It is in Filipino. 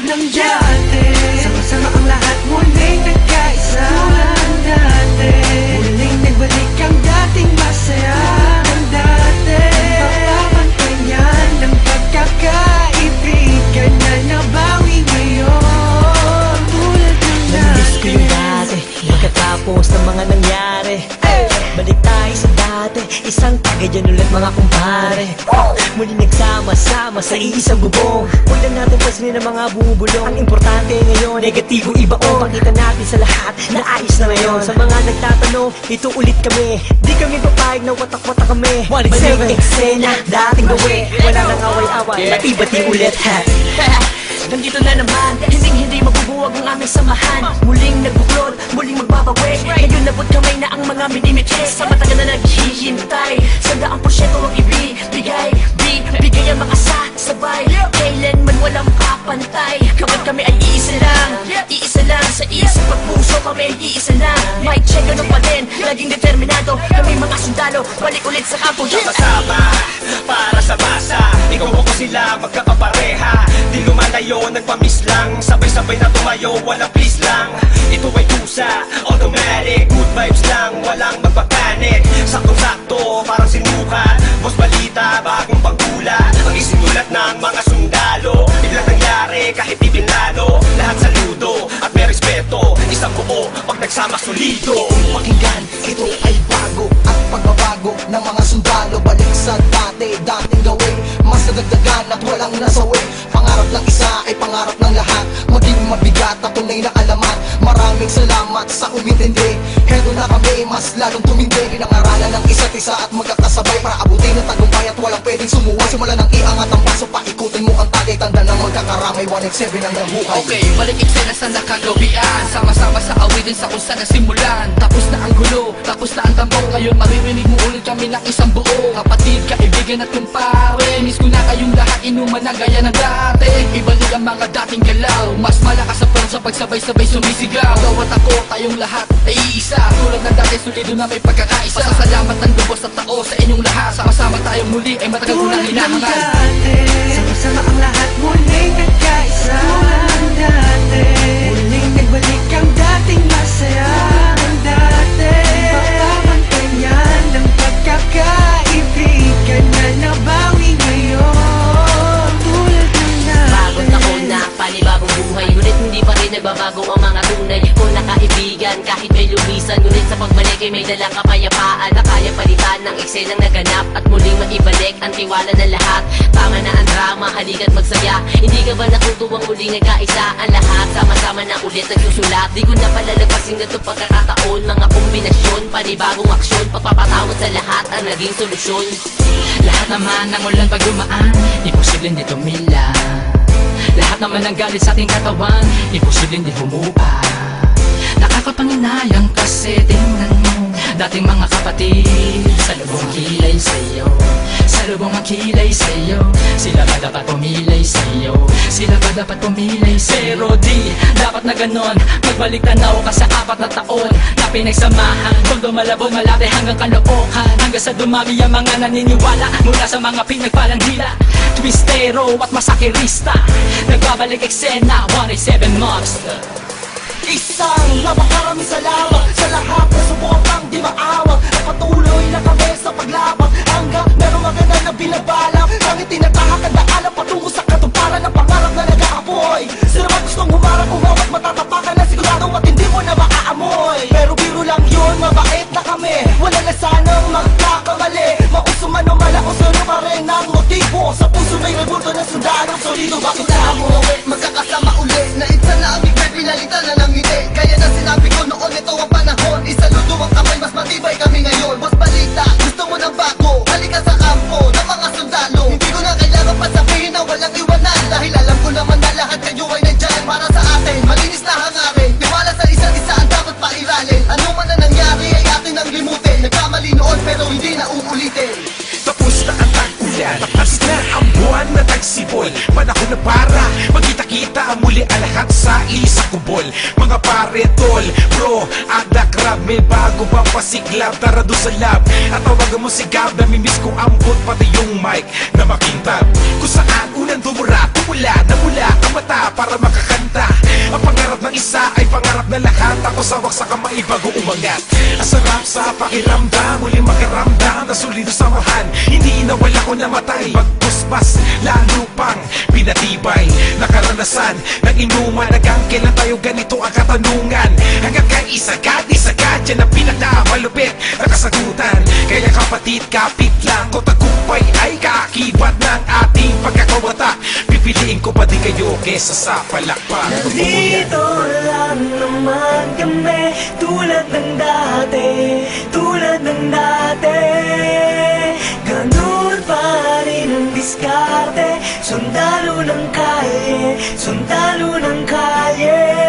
ng dati. Sama-sama ang lahat muling nagkaisa. Tulad ng dati, muling nagbalik ang dating masaya ng dati. Papapantayan ng pagkakaibigan na nabawi ngayon. Tulad ng Namiss ko dati. yung dati, pagkatapos ng mga nangyari. Balik tayo sa dati, isang tagayan ulit mga kumpare. Muli nagsama-sama sa iisang bubong. Huwag lang natin pansinin ang mga bubulong. Ang importante ngayon, negatibo iba o. Pakita natin sa lahat na ayos na ngayon. Sa mga nagtatanong, ito ulit kami. Di kami papayag na watak-watak kami. Balik eksena, dating gawi. Wala nang away-away, bati-bati ulit ha. Nandito na naman, hindi mabubuwag ang aming samahan. Muling nagbuklod, muling magbabawi. Ngayon nabot kamay na ang mga minimites. Sa matagal na naghihintay, 100% ang ibibigay. Bigay ang mga sabay, kailanman walang kapantay. Kapag kami ay iisa lang sa isang pagpuso kami ay iisa lang. Mic check, ganun pa din, laging determinado. Kami mga sundalo, balik ulit sa kampo. Sama-sama, para sa masa. Ikaw ako sila, magkakapareha. Di lumalayo, nagpamiss lang. Sabay-sabay na tumayo, walang please lang. Ito ay tusa, automatic. Good vibes lang, walang magpapanik. Saktong-sakto, parang sinukat. Boss balita, bagong pagtula. Ang isinulat ng mga sundalo. Biglang nangyari, kahit di pinalo. Lahat saludo, at may respeto. Isang buo, pag nagsama solido. Pakinggan, ito ay bago at pagbabago ng mga sundalo. Balik sa dating gawin, mas nadagdagan at walang nasawi. Pangarap ng isa ay pangarap ng lahat. Maging mabigat at tunay na alamat. Maraming salamat sa umintindi. Hedo na kami, mas lalong tumindi. Pinangaralan ng isa't isa at magkakasabay para abutin ang tagumpay at walang pwedeng sumuway. Simula ng iangat ang paso, paikutin mo ang tali. Tanda ng magkakaramay, 187 ang nabuhay. Okay, balik eksena sa nakagawian. Sama-sama sa awitin sa kung saan nasimulan. Tapos na ang gulo, tapos na ang tambok. Ngayon maririnig mo ulit kami ng isang buo. Kapatid, kaibigan at kumpare. Miss ko na kayong lahat, inuman na gaya ng dati. Ibalik ang mga dating galaw. Mas malakas sa sa pagsabay-sabay sumisigaw. Ikaw at ako, tayong lahat ay iisa. Tulad ng dati, solido na may pagkakaisa. Pasasalamat ng lubos at tao sa inyong lahat. Sama-sama tayong muli ay matagal ko nang Tulad ng hinahangal. dati, sama-sama ang lahat muling nagkaisa. Tulad ng dati, muling nagbalik ang dating masaya ng dati. Papapantayan ng pagkakaibigan na nabawi ngayon. Tulad ng dati. Bagong taon na, panibagong buhay. Ngunit hindi pa rin nagbabago ang mga tunay ko na kaibigan. Kahit may lumisan, ngunit sa pagbalik ay may dalang kapayapaan na kaya palitan ng eksenang naganap at muling maibalik ang tiwala ng lahat. Tama na ang drama, halika't magsaya. Hindi ka ba natutuwang muling nagkaisa ang lahat? Sama-sama na ulit nagsusulat. Di ko na palalagpasin ganito pagkakataon. Mga kombinasyon, panibagong aksyon. Pagpapatawad sa lahat ang naging solusyon. Lahat naman ng ulan pag dumaan, imposible hindi tumila. Lahat naman ng galit sa ating katawan, imposible hindi humupa. Nakakapanginayang kasi tingnan mo dating mga kapatid, salubong kilay sa'yo, salubong ang kilay sa'yo. Sila ba dapat pumilay sa'yo? Sila ba dapat pumilay sa'yo? Pero di dapat na ganon, magbalik tanaw ka sa 4 na taon na pinagsamahan. Tondo malabon malaki hanggang kalookan, hanggang sa dumami ang mga naniniwala mula sa mga pinagpalang hila. Twistero at masakirista, nagbabalik eksena, 187 Monster. Isang napakaraming salamat sa lahat na suportang di maawag. At patuloy na kami sa paglabang hanggang merong maganda na binabalak. Ang itinatahak ang daalan patungo sa katuparan ng pangarap na nag-aapoy. Sila man gustong humarap, umawat, matatapakan na sigurado at hindi mo na makaamoy. Pero biro lang yun, mabait na kami. Wala na sanang magkakamali. Mauso man o malaos, ano pa rin ang motibo. Sa puso may rebulto na sundalo, solido. Bakit na mo magkakasama uli? Na itsa na aming pinalitan na ng ngiti. Kaya na sinabi ko noon, ito ang panahon. Isaludo ang kamay, mas matibay kami ngayon. Boss balita, gusto mo ng bago? Halika sa kampo ng mga sundalo. Hindi ko na kailangan pa sabihin na walang iwanan. Dahil alam ko naman na lahat kayo ay nandyan para sa atin. Malinis na hangarin, tiwala sa isa't isa ang dapat pairalin. Ano man na nangyari ay atin ang limutin. Nagkamali noon pero hindi na uulitin. Tapos na ang tag-ulan, tapos na ang buwan na tagsibol. Panahon na para magkita-kita muli ang lahat sa isang kubol. Mga pare, tol, bro, ada crab, may bago pang pasiklab. Tara doon sa lab at tawagan mo si Gab. Namimiss ko ambot pati yung mic na makintab. Kung saan unang dumura, tumula, namula ang mata para ay bago umangat. Ang sarap sa pakiramdam, muling makaramdam na solido samahan. Hindi nawala ko namatay, pagpuspas lalo pang pinatibay na karanasan ng inuman. Hanggang kailan tayo ganito ang katanungan? Hanggang kay isagad, yan ang pinakamalupit na kasagutan. Kaya kapatid, kapit lang ko, tagumpay ay kaakibat ng ating pagkakawatak. Pipiliin ko pa din kayo kesa sa palakpak. Nandito lang naman kami, tulad ng dati, tulad ng dati. Ganun pa rin ang diskarte, sundalo ng kalye, sundalo ng kalye.